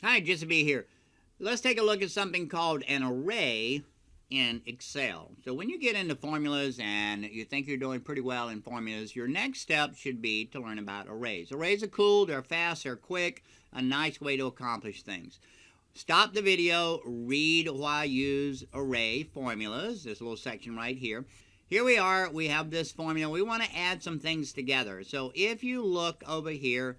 Hi, Just to be here. Let's take a look at something called an array in Excel. So when you get into formulas and you think you're doing pretty well in formulas, your next step should be to learn about arrays. Arrays are cool, they're fast, they're quick, a nice way to accomplish things. Stop the video, read why I use array formulas, this little section right here. Here we are, we have this formula. We want to add some things together. So if you look over here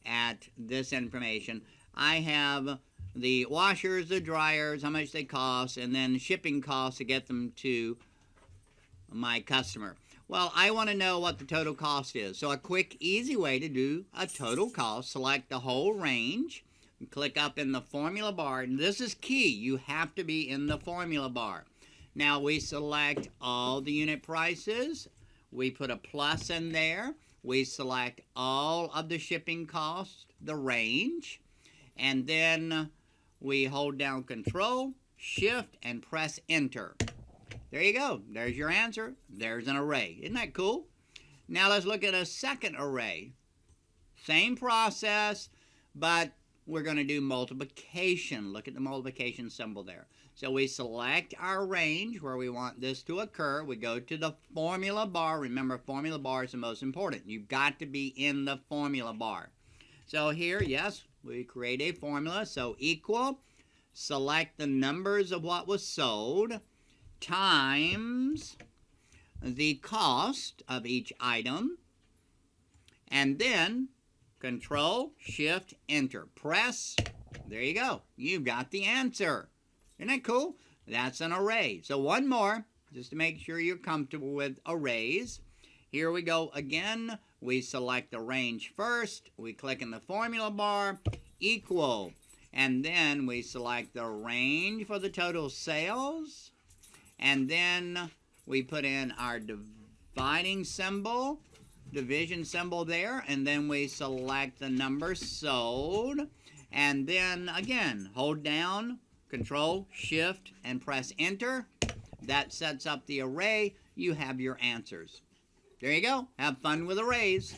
at this information, I have the washers, the dryers, how much they cost, and then shipping costs to get them to my customer. Well, I want to know what the total cost is. So a quick, easy way to do a total cost, select the whole range, click up in the formula bar, and this is key. You have to be in the formula bar. Now we select all the unit prices. We put a plus in there. We select all of the shipping costs, the range, and then we hold down Control, Shift, and press Enter. There you go. There's your answer. There's an array. Isn't that cool? Now let's look at a second array. Same process, but we're going to do multiplication. Look at the multiplication symbol there. So we select our range where we want this to occur. We go to the formula bar. Remember, formula bar is the most important. You've got to be in the formula bar. So here, yes, we create a formula. So equal, select the numbers of what was sold, times the cost of each item, and then Control, Shift, Enter. Press. There you go. You've got the answer. Isn't that cool? That's an array. So one more, just to make sure you're comfortable with arrays. Here we go again. We select the range first. We click in the formula bar, equal. And then we select the range for the total sales. And then we put in our dividing symbol, division symbol there, and then we select the number sold, and then again hold down Control, Shift, and press Enter. That sets up the array. You have your answers. There you go. Have fun with arrays.